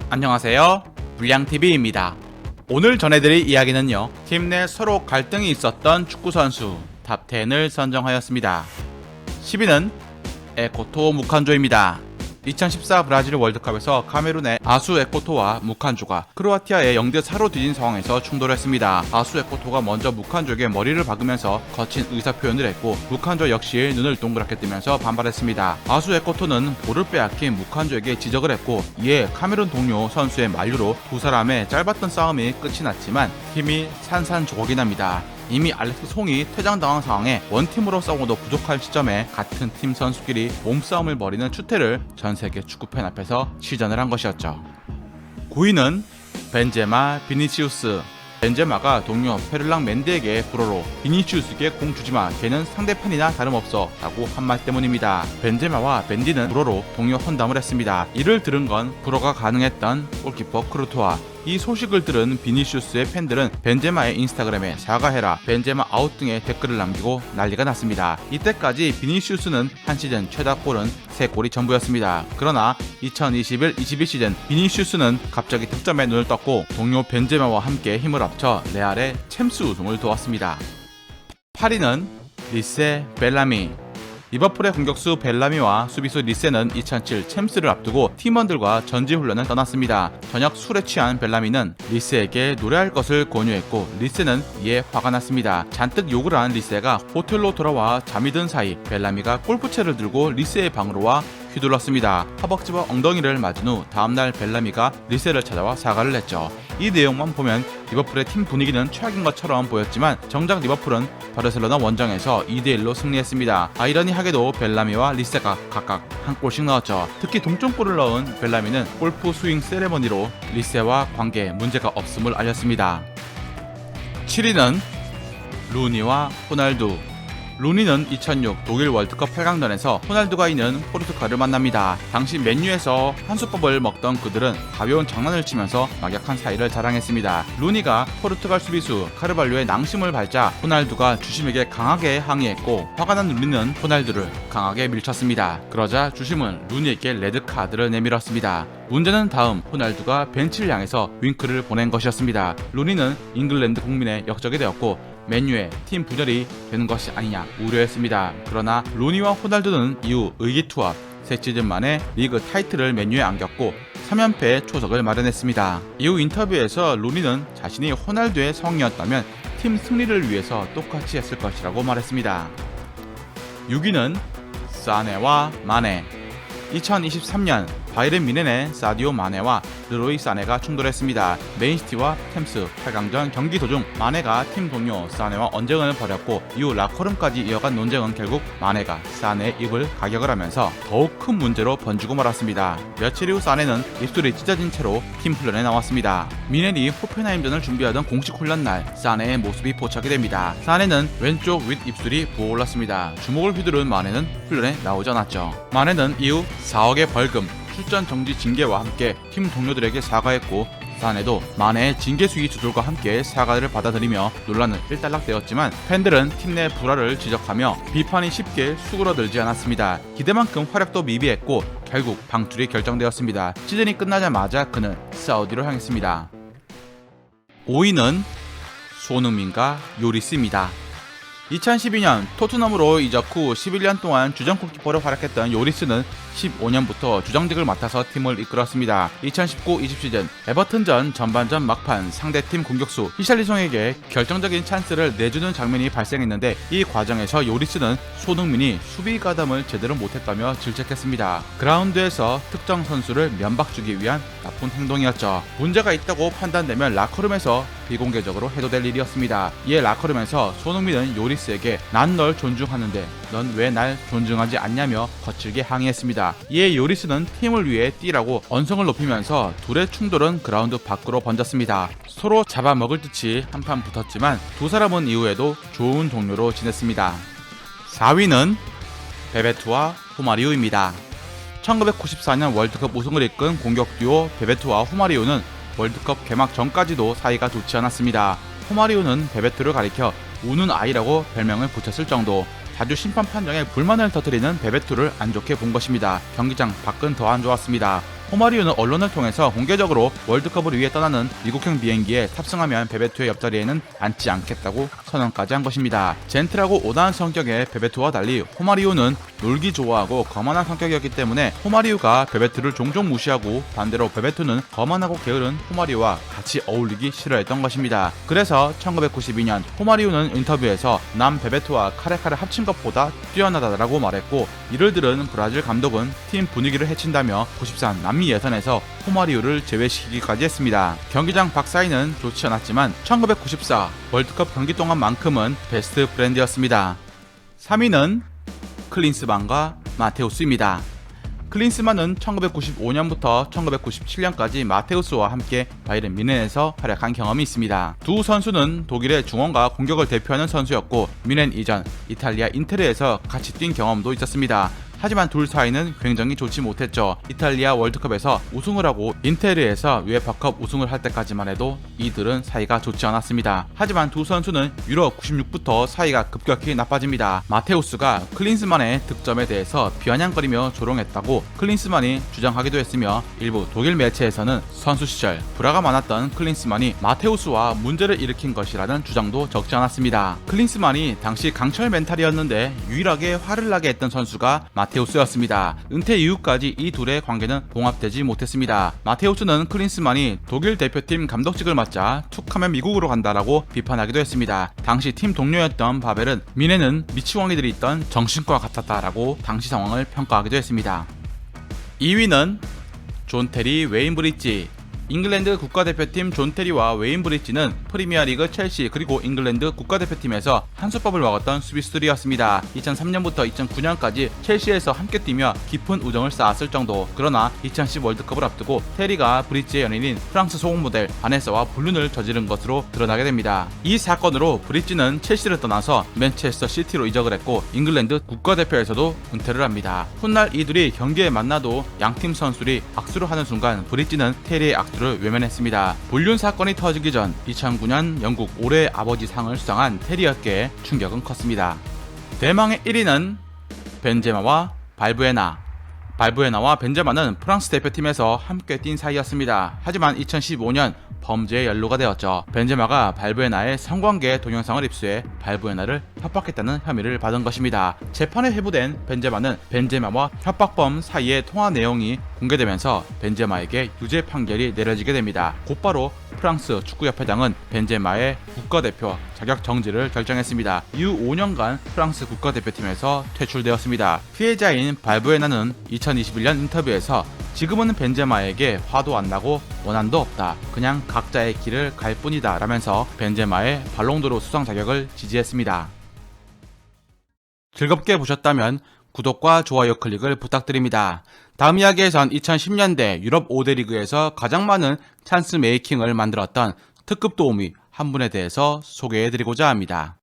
안녕하세요, 불량TV입니다. 오늘 전해드릴 이야기는요, 팀 내 서로 갈등이 있었던 축구선수 탑10을 선정하였습니다. 10위는 에코토 무칸조입니다. 2014 브라질 월드컵에서 카메룬의 아수 에코토와 무칸조가 크로아티아의 0대4로 뒤진 상황에서 충돌했습니다. 아수 에코토가 먼저 무칸조에게 머리를 박으면서 거친 의사표현을 했고, 무칸조 역시 눈을 동그랗게 뜨면서 반발했습니다. 아수 에코토는 볼을 빼앗긴 무칸조에게 지적을 했고, 이에 카메룬 동료 선수의 만류로 두 사람의 짧았던 싸움이 끝이 났지만 팀이 산산조각이 납니다. 이미 알렉스 송이 퇴장당한 상황에 원팀으로 싸워도 부족할 시점에 같은 팀 선수끼리 몸싸움을 벌이는 추태를 전세계 축구팬 앞에서 시전을 한 것이었죠. 9위는 벤제마 비니시우스. 벤제마가 동료 페를랑 멘데에게 불어로 비니시우스에게 공 주지마, 걔는 상대편이나 다름없어 라고 한 말 때문입니다. 벤제마와 벤디는 불어로 동료 혼담을 했습니다. 이를 들은 건 불어가 가능했던 골키퍼 크루토아. 이 소식을 들은 비니시우스의 팬들은 벤제마의 인스타그램에 사과해라, 벤제마 아웃 등의 댓글을 남기고 난리가 났습니다. 이때까지 비니시우스는 한 시즌 최다 골은 3골이 전부였습니다. 그러나 2021-22 시즌 비니시우스는 갑자기 득점에 눈을 떴고 동료 벤제마와 함께 힘을 합쳐 레알의 챔스 우승을 도왔습니다. 8위는 리세 벨라미. 리버풀의 공격수 벨라미와 수비수 리세는 2007 챔스를 앞두고 팀원들과 전지훈련을 떠났습니다. 저녁 술에 취한 벨라미는 리세에게 노래할 것을 권유했고, 리세는 이에 화가 났습니다. 잔뜩 욕을 한 리세가 호텔로 돌아와 잠이 든 사이 벨라미가 골프채를 들고 리세의 방으로 와 휘둘렀습니다. 허벅지와 엉덩이를 맞은 후 다음날 벨라미가 리세를 찾아와 사과를 했죠. 이 내용만 보면 리버풀의 팀 분위기는 최악인 것처럼 보였지만 정작 리버풀은 바르셀로나 원정에서 2대1로 승리했습니다. 아이러니하게도 벨라미와 리세가 각각 한 골씩 넣었죠. 특히 동점골을 넣은 벨라미는 골프 스윙 세레머니로 리세와 관계에 문제가 없음을 알렸습니다. 7위는 루니와 호날두. 루니는 2006 독일 월드컵 8강전에서 호날두가 있는 포르투갈을 만납니다. 당시 맨유에서 한솥밥을 먹던 그들은 가벼운 장난을 치면서 막역한 사이를 자랑했습니다. 루니가 포르투갈 수비수 카르발료의 낭심을 밟자 호날두가 주심에게 강하게 항의했고, 화가 난 루니는 호날두를 강하게 밀쳤습니다. 그러자 주심은 루니에게 레드카드를 내밀었습니다. 문제는 다음 호날두가 벤치를 향해서 윙크를 보낸 것이었습니다. 루니는 잉글랜드 국민의 역적이 되었고 맨유의 팀 분열이 되는 것이 아니냐 우려했습니다. 그러나 루니와 호날두는 이후 의기투합, 새 시즌 만에 리그 타이틀을 맨유에 안겼고 3연패의 초석을 마련했습니다. 이후 인터뷰에서 루니는 자신이 호날두의 성이었다면 팀 승리를 위해서 똑같이 했을 것이라고 말했습니다. 6위는 사네와 마네. 2023년 바이에른 뮌헨의 사디오 마네와 르로이 사네가 충돌했습니다. 맨시티와 템스 8강전 경기 도중 마네가 팀 동료 사네와 언쟁을 벌였고, 이후 라커룸까지 이어간 논쟁은 결국 마네가 사네의 입을 가격을 하면서 더욱 큰 문제로 번지고 말았습니다. 며칠 후 사네는 입술이 찢어진 채로 팀 훈련에 나왔습니다. 뮌헨이 호펜하임전을 준비하던 공식 훈련 날 사네의 모습이 포착이 됩니다. 사네는 왼쪽 윗 입술이 부어올랐습니다. 주먹을 휘두른 마네는 훈련에 나오지 않았죠. 마네는 이후 4억의 벌금, 출전 정지 징계와 함께 팀 동료들에게 사과했고, 사네도 마네의 징계 수위 조절과 함께 사과를 받아들이며 논란은 일단락되었지만 팬들은 팀 내 불화를 지적하며 비판이 쉽게 수그러들지 않았습니다. 기대만큼 활약도 미비했고 결국 방출이 결정되었습니다. 시즌이 끝나자마자 그는 사우디로 향했습니다. 5위는 손흥민과 요리스입니다. 2012년 토트넘으로 이적 후 11년 동안 주전 골키퍼로 활약했던 요리스는 15년부터 주장직을 맡아서 팀을 이끌었습니다. 2019-20 시즌 에버튼전 전반전 막판 상대팀 공격수 히샬리송에게 결정적인 찬스를 내주는 장면이 발생했는데, 이 과정에서 요리스는 손흥민이 수비 가담을 제대로 못했다며 질책했습니다. 그라운드에서 특정 선수를 면박 주기 위한 나쁜 행동이었죠. 문제가 있다고 판단되면 라커룸에서 비공개적으로 해도 될 일이었습니다. 이에 라커룸에서 손흥민은 요리스에게 난 널 존중하는데 넌 왜 날 존중하지 않냐며 거칠게 항의했습니다. 이에 요리스는 팀을 위해 뛰라고 언성을 높이면서 둘의 충돌은 그라운드 밖으로 번졌습니다. 서로 잡아먹을 듯이 한판 붙었지만 두 사람은 이후에도 좋은 동료로 지냈습니다. 4위는 베베투와 후마리우입니다. 1994년 월드컵 우승을 이끈 공격 듀오 베베투와 후마리우는 월드컵 개막 전까지도 사이가 좋지 않았습니다. 후마리우는 베베투를 가리켜 우는 아이라고 별명을 붙였을 정도, 자주 심판 판정에 불만을 터뜨리는 베베투를 안 좋게 본 것입니다. 경기장 밖은 더 안 좋았습니다. 호마리우는 언론을 통해서 공개적으로 월드컵을 위해 떠나는 미국행 비행기에 탑승하면 베베토의 옆자리에는 앉지 않겠다고 선언까지 한 것입니다. 젠틀하고 온화한 성격의 베베토와 달리 호마리우는 놀기 좋아하고 거만한 성격이었기 때문에 호마리우가 베베토를 종종 무시하고 반대로 베베토는 거만하고 게으른 호마리우와 같이 어울리기 싫어했던 것입니다. 그래서 1992년 호마리우는 인터뷰에서 남 베베토와 카레카를 합친 것보다 뛰어나다라고 말했고, 이를 들은 브라질 감독은 팀 분위기를 해친다며 94 남미 예선에서 호마리우를 제외시키기까지 했습니다. 경기장 밖 사이는 좋지 않았지만 1994 월드컵 경기 동안만큼은 베스트 브랜드였습니다. 3위는 클린스만과 마테우스입니다. 클린스만은 1995년부터 1997년까지 마테우스와 함께 바이에른 뮌헨에서 활약한 경험이 있습니다. 두 선수는 독일의 중원과 공격을 대표하는 선수였고, 뮌헨 이전 이탈리아 인테르에서 같이 뛴 경험도 있었습니다. 하지만 둘 사이는 굉장히 좋지 못했죠. 이탈리아 월드컵에서 우승을 하고 인테르에서 유에파컵 우승을 할 때까지만 해도 이들은 사이가 좋지 않았습니다. 하지만 두 선수는 유럽 96부터 사이가 급격히 나빠집니다. 마테우스가 클린스만의 득점에 대해서 비아냥거리며 조롱했다고 클린스만이 주장하기도 했으며, 일부 독일 매체에서는 선수 시절 불화가 많았던 클린스만이 마테우스와 문제를 일으킨 것이라는 주장도 적지 않았습니다. 클린스만이 당시 강철 멘탈이었는데 유일하게 화를 나게 했던 선수가 마테우스였습니다. 은퇴 이후까지 이 둘의 관계는 봉합되지 못했습니다. 마테우스는 클린스만이 독일 대표팀 감독직을 맡자 툭하면 미국으로 간다라고 비판하기도 했습니다. 당시 팀 동료였던 바벨은 뮌헨은 미치광이들이 있던 정신과 같았다라고 당시 상황을 평가하기도 했습니다. 2위는 존 테리, 웨인 브리지. 잉글랜드 국가대표팀 존 테리와 웨인 브리지는 프리미어리그 첼시 그리고 잉글랜드 국가대표팀에서 한수법을 먹었던 수비수들이었습니다. 2003년부터 2009년까지 첼시에서 함께 뛰며 깊은 우정을 쌓았을 정도. 그러나 2010 월드컵을 앞두고 테리가 브리지의 연인인 프랑스 소속 모델 바네사와 불륜을 저지른 것으로 드러나게 됩니다. 이 사건으로 브리지는 첼시를 떠나서 맨체스터 시티로 이적을 했고, 잉글랜드 국가대표에서도 은퇴를 합니다. 훗날 이둘이 경기에 만나도 양팀 선수들이 악수를 하는 순간 브리지는 테리의 악수를 외면했습니다. 불륜 사건이 터지기 전 2009년 영국 올해의 아버지 상을 수상한 테리였기에 충격은 컸습니다. 대망의 1위는 벤제마와 발부에나. 발부에나와 벤제마는 프랑스 대표팀에서 함께 뛴 사이였습니다. 하지만 2015년 범죄에 연루가 되었죠. 벤제마가 발부에나의 성관계 동영상을 입수해 발부에나를 협박했다는 혐의를 받은 것입니다. 재판에 회부된 벤제마는 벤제마와 협박범 사이의 통화 내용이 공개되면서 벤제마에게 유죄 판결이 내려지게 됩니다. 곧바로 프랑스 축구협회장은 벤제마의 국가대표 자격 정지를 결정했습니다. 이후 5년간 프랑스 국가대표팀에서 퇴출되었습니다. 피해자인 발부에나는 2021년 인터뷰에서 지금은 벤제마에게 화도 안 나고 원한도 없다. 그냥 각자의 길을 갈 뿐이다 라면서 벤제마의 발롱도르 수상 자격을 지지했습니다. 즐겁게 보셨다면 구독과 좋아요 클릭을 부탁드립니다. 다음 이야기에선 2010년대 유럽 5대 리그에서 가장 많은 찬스 메이킹을 만들었던 특급 도우미 한 분에 대해서 소개해드리고자 합니다.